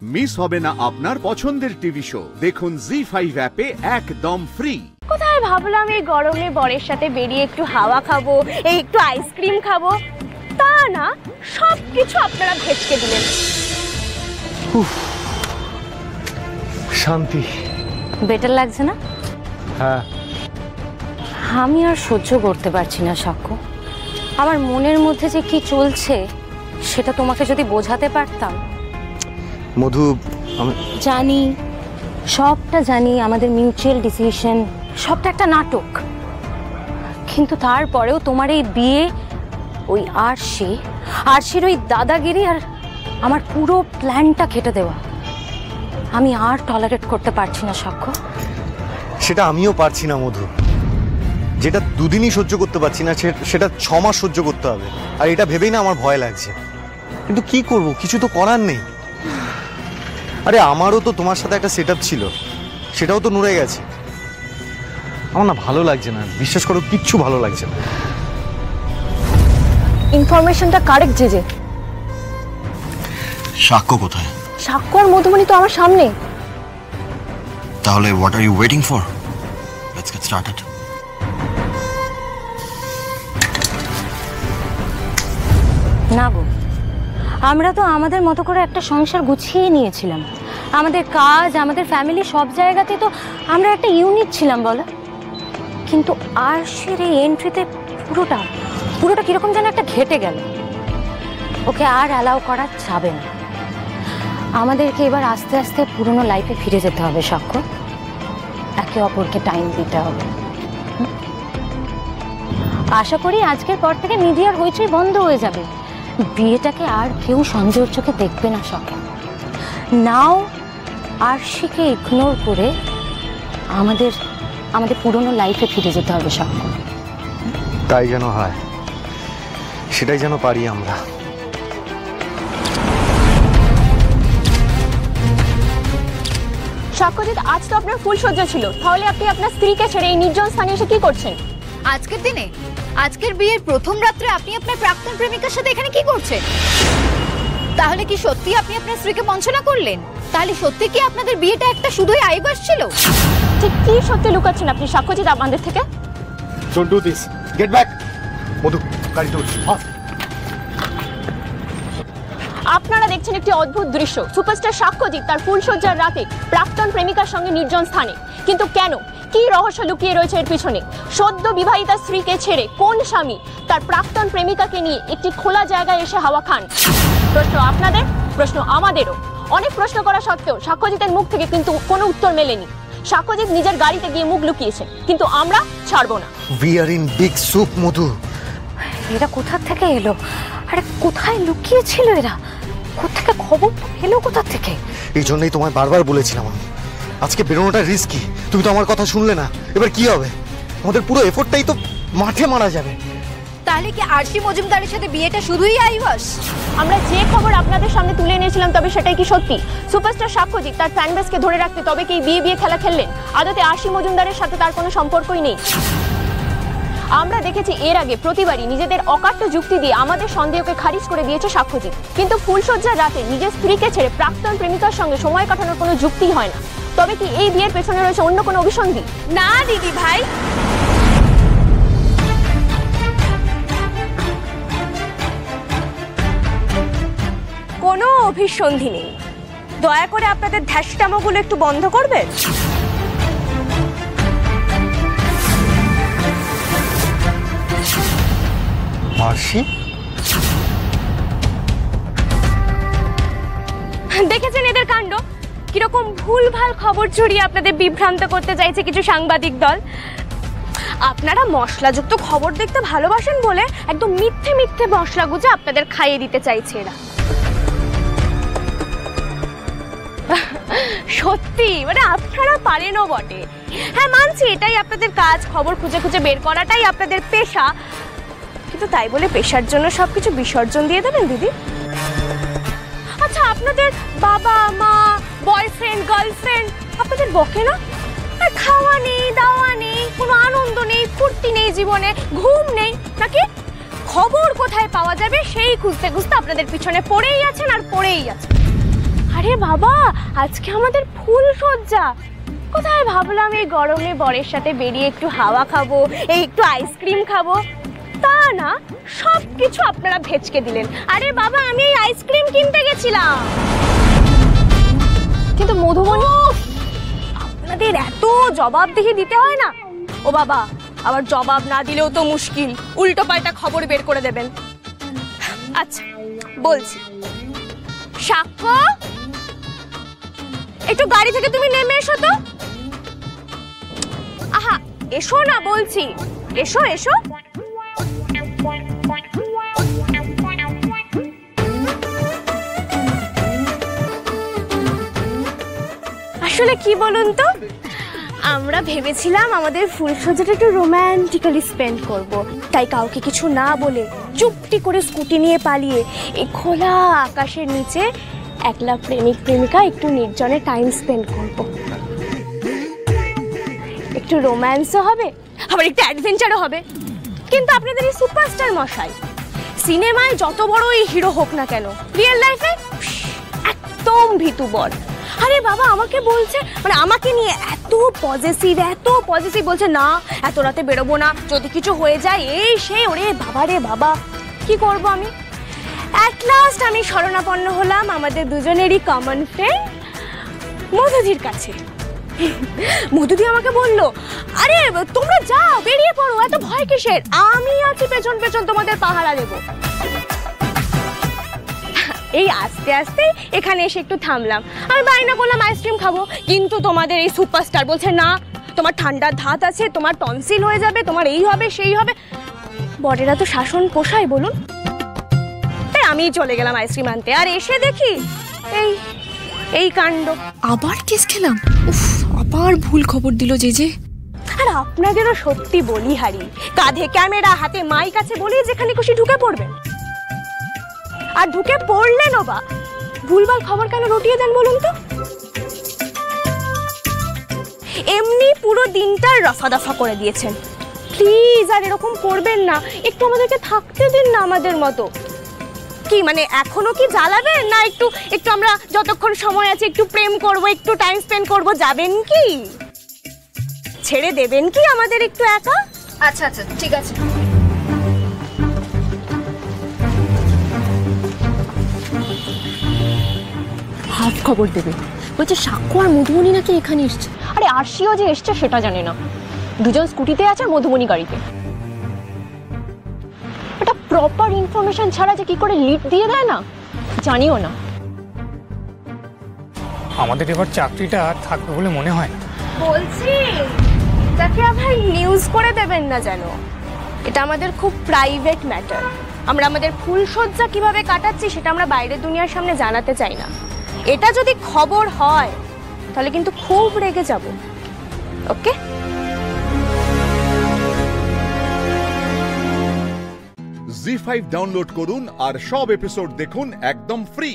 Miss হবে না আপনার পছন্দের টিভি শো। দেখুন জি5 অ্যাপে একদম ফ্রি। কোথায় ভাবলাম এই গরমে বরের সাথে বেরিয়ে একটু হাওয়া খাবো, এই একটু আইসক্রিম খাবো, তা না সবকিছু আপনারা ভেটকে দিলেন। শান্তি। বেটার লাগছে না? হ্যাঁ। আমি আর সহ্য করতে পারছি না সাক্ষ্য। আমার মনের মধ্যে যে কি চলছে সেটা তোমাকে যদি বোঝাতে পারতাম। মধু, আমি জানি, সবটা জানি, আমাদের মিউচুয়াল ডিসিশন, সবটা একটা নাটক, কিন্তু তারপরেও তোমার এই বিয়ে, ওই আরশির ওই দাদাগিরি আর আমার পুরো প্ল্যানটা কেটে দেওয়া, আমি আর টলারেট করতে পারছি না সাক্ষ্য। সেটা আমিও পারছি না মধু। যেটা দুদিনই সহ্য করতে পারছি না সেটা 6 মাস সহ্য করতে হবে, আর এটা ভেবেই না আমার ভয় লাগছে। কিন্তু কি করব, কিছু তো করার নেই। আরে আমারও তো তোমার সাথে একটা সেটআপ ছিল, সেটাও তো নুড়ে গেছে। আমার না ভালো লাগছে না, বিশ্বাস করো, কিচ্ছু ভালো লাগছে না। ইনফরমেশনটা কারেক্ট যে সাক্ষ্য কোথায়? সাক্ষ্য আর মধুমণি তো আমার সামনে। তাহলে what are you waiting for? Let's get started. না গো, আমরা তো আমাদের মতো করে একটা সংসার গুছিয়ে নিয়েছিলাম। আমাদের কাজ, আমাদের ফ্যামিলি, সব জায়গাতে তো আমরা একটা ইউনিট ছিলাম বলো। কিন্তু আরশির এই এন্ট্রিতে পুরোটা কিরকম যেন একটা ঘেটে গেল। ওকে আর অ্যালাউ করা যাবে না। আমাদেরকে এবার আস্তে আস্তে পুরনো লাইফে ফিরে যেতে হবে সাক্ষ্য। একে অপরকে টাইম দিতে হবে। আশা করি আজকের পর থেকে মিডিয়ার হইচই বন্ধ হয়ে যাবে। বিয়েটাকে আর কেউ সন্দেহের চোখে দেখবে না সাক্ষ্য। নাও আরশিকে ইগনোর করে আমাদের পুরনো লাইফে ফিরে যেতে হবে সাক্ষ্য। তাই যেন হয়, সেটাই যেন পারি আমরা। সাক্ষ্যজিৎ, আজ তো আপনার ফুলসজ্জা ছিল, তাহলে আপনি আপনার স্ত্রীকে ছেড়ে এই নির্জন স্থানে এসে কি করছেন? আজকের দিনে, আজকের বিয়ের প্রথম রাত্রে আপনি আপনার প্রাক্তন প্রেমিকার সাথে এখানে কি করছেন? তাহলে কি সত্যি আপনি আপনার স্ত্রীকে বঞ্চনা করলেন? তাহলে সত্যি কি আপনাদের বিয়েটা একটা শুধুই আইবাস ছিল? ঠিক কি সত্যি লুকাচ্ছেন আপনি সাক্ষ্যজিৎ আমাদের থেকে? Don't do this, get back. Madhu, গাড়িতে উঠ। আপনারা দেখছেন একটি অদ্ভুত দৃশ্য। সুপারস্টার সাক্ষ্যজিৎ তার ফুলসজ্জার রাতে প্রাক্তন প্রেমিকার সঙ্গে নির্জন স্থানে। কিন্তু কেন, কি রহস্য লুকিয়ে রয়েছে এর পিছনে? সদ্য বিবাহিতা স্ত্রীকে ছেড়ে কোন স্বামী তার প্রাক্তন প্রেমিকাকে নিয়ে একটি খোলা জায়গায় এসে হাওয়া খান? প্রশ্ন আপনাদের, প্রশ্ন আমাদেরও। অনেক প্রশ্ন করা সত্ত্বেও সাক্ষ্যজিতের মুখ থেকে কিন্তু কোনো উত্তর মেলেনি। সাক্ষ্যজিৎ নিজের গাড়িতে গিয়ে মুখ লুকিয়েছে, কিন্তু আমরা ছাড়বো না। We are in big soup Madhu. এরা কোথা থেকে এলো? আরে কোথায় লুকিয়েছিল এরা? কোথেকে খবর এলো কোথা থেকে? এই জন্যই তোমায় বারবার বলেছিলাম আমি, আজকে বেরোনোটা রিস্কি। তুমি তো আমার কথা শুনলে না। এবার কি হবে? আমাদের পুরো এফোর্টটাই তো মাঠে মারা যাবে। তাহলে কি আরশি মজুমদারের সাথে বিয়েটা শুধুই আইবাস? আমরা যে খবর আপনাদের সামনে তুলে এনেছিলাম তবে সেটাই কি সত্যি? সুপারস্টার সাক্ষ্যজিৎ তার ফ্যান বেসকে ধরে রাখতে তবে কি বিয়ে খেলা খেললেন? আদতে আরশি মজুমদারের সাথে তার কোনো সম্পর্কই নেই। আমরা দেখেছি এর আগে প্রতিবারই নিজেদের অকাট্য যুক্তি দিয়ে আমাদের সন্দেহকে খারিজ করে দিয়েছে সাক্ষ্যজিৎ। কিন্তু ফুলসজ্জার রাতে নিজের স্ত্রীকে ছেড়ে প্রাক্তন প্রেমিকার সঙ্গে সময় কাটানোর কোনো যুক্তি হয় না। তবে কি এই বিয়ের পেছনে রয়েছে অন্য কোনো অভিসন্ধি? না দিদি ভাই, কোনো অভিসন্ধি নেই। দয়া করে আপনাদের ধ্যাসটামোগুলো একটু বন্ধ করবেন। আরশি, দেখেছেন এদের কাণ্ড? কিরকম ভুলভাল খবর ছড়িয়ে আপনাদের বিভ্রান্ত করতে চাইছে কিছু সাংবাদিক দল। আপনারা মশলাযুক্ত খবর দেখতে ভালোবাসেন বলে একদম মিথ্যে মিথ্যে মশলা গুজে আপনাদের খাইয়ে দিতে চাইছে এরা। সত্যি মানে আপনারা পারেনও বটে। হ্যাঁ মানছি, এটাই আপনাদের কাজ, খবর খুঁজে খুঁজে বের করাটাই আপনাদের পেশা। কিন্তু তাই বলে পেশার জন্য সবকিছু বিসর্জন দিয়ে দেবেন দিদি? আচ্ছা, আপনাদের বাবা মা, বয়ফ্রেন্ড, গার্লফ্রেন্ড আপনাদের বকে না? আর খাওয়া নেই, দাওয়া নেই, কোনো আনন্দ নেই, ফুর্তি নেই, জীবনে ঘুম নেই নাকি? খবর কোথায় পাওয়া যাবে সেই খুঁজতে খুঁজতে আপনাদের পিছনে পড়েই আছেন আর পড়েই আছেন। আরে বাবা, আজকে আমাদের ফুল সজ্জা। কোথায় ভাবলাম এই গরমে বরের সাথে বেরিয়ে একটু হাওয়া খাবো, এই একটু আইসক্রিম খাবো, তা না, সব কিছু আপনারা ভেচকে দিলেন। আরে বাবা, আমি এই আইসক্রিম কিনতে গেছিলাম। কিন্তু মধুমণি, আপনাদের এত জবাবদিহি দিতে হয় না? ও বাবা, আবার জবাব না দিলেও তো মুশকিল, উল্টো পাল্টা খবর বের করে দেবেন। আচ্ছা বলছি, সাক্ষ্য, একটু গাড়ি থেকে তুমি নেমে এসো তো। আহা, এসো না বলছি, এসো এসো। আসলে কি বলুন তো, আমরা ভেবেছিলাম আমাদের ফুলসজ্জাটা একটু রোম্যান্টিক্যালি স্পেন্ড করব, তাই কাউকে কিছু না বলে চুপটি করে স্কুটি নিয়ে পালিয়ে এই খোলা আকাশের নিচে একলা প্রেমিক প্রেমিকা একটু নির্জনে টাইম স্পেন্ড করব। একটু রোম্যান্সও হবে, আবার একটু অ্যাডভেঞ্চারও হবে। কিন্তু আপনাদের এই সুপারস্টার মশাই সিনেমায় যত বড়ই হিরো হোক না কেন, রিয়েল লাইফে একদম ভীতুবর। আরে বাবা, আমাকে বলছে, মানে আমাকে নিয়ে এত পজিটিভ বলছে, না এত রাতে বেরোবো না, যদি কিছু হয়ে যায় এই সেই। ওরে বাবা রে বাবা, কি করব আমি? অ্যাট লাস্ট আমি শরণাপন্ন হলাম আমাদের দুজনেরই কমন ফ্রেন্ড মধুদির কাছে। মধুদি আমাকে বলল, আরে তোমরা যাও, বেরিয়ে পড়ো, এত ভয় কিসের, আমি আছি পেছন পেছন তোমাদের পাহারা দেব। এই আস্তে আস্তে এখানে এসে একটু থামলাম, আমি বায়না করলাম আইসক্রিম খাবো, কিন্তু তোমাদের এই সুপারস্টার বলছে না, তোমার ঠান্ডার ধাত আছে, তোমার টনসিল হয়ে যাবে, তোমার এই হবে সেই হবে। বড়েরা তো শাসন পোষায় বলুন। তাই আমি চলে গেলাম আইসক্রিম আনতে, আর এসে দেখি এই কাণ্ড। আবার কেস খেলাম, উফ, আবার ভুল খবর দিল যে। আর আপনাদেরও সত্যি বলি হারি, কাঁধে ক্যামেরা, হাতে মাইক আছে বলেই যেখানে খুশি ঢুকে পড়বেন। আর ঢুকে পড়লেনও বা ভুলভাল খবর কেন রটিয়ে দেন বলুন তো? এমনি পুরো দিনটা রফা দফা করে দিয়েছেন। প্লিজ আর এরকম করবেন না, একটু আমাদেরকে থাকতে দিন না আমাদের মতো। কি মানে এখনো কি জ্বালাবেন না? একটু আমরা যতক্ষণ সময় আছে একটু প্রেম করব, একটু টাইম স্পেন্ড করব, যাবেন কি? ছেড়ে দেবেন কি আমাদের একটু একা? আচ্ছা আচ্ছা ঠিক আছে। হাফ খবর দেবে, বলছে সাক্ষ্য আর মধুমণি নাকি এখানে এসছে। আরে আরশিও যে এসছে সেটা জানে না, দুজন স্কুটিতে আছে আর মধুমণি গাড়িতে। এটা প্রপার ইনফরমেশন ছাড়া যে কি করে লিড দিয়ে দেয় না জানিও না। আমাদের এবার চাকরিটা আর থাকবে বলে মনে হয় না। বলছি যাকে আবার নিউজ করে দেবেন না যেন, এটা আমাদের খুব প্রাইভেট ম্যাটার। আমরা আমাদের ফুলসজ্জা কিভাবে কাটাচ্ছি সেটা আমরা বাইরের দুনিয়ার সামনে জানাতে চাই না। এটা যদি খবর হয় তাহলে কিন্তু খুব রেগে যাব। ওকে? জি5 ডাউনলোড করুন আর সব এপিসোড দেখুন একদম ফ্রি।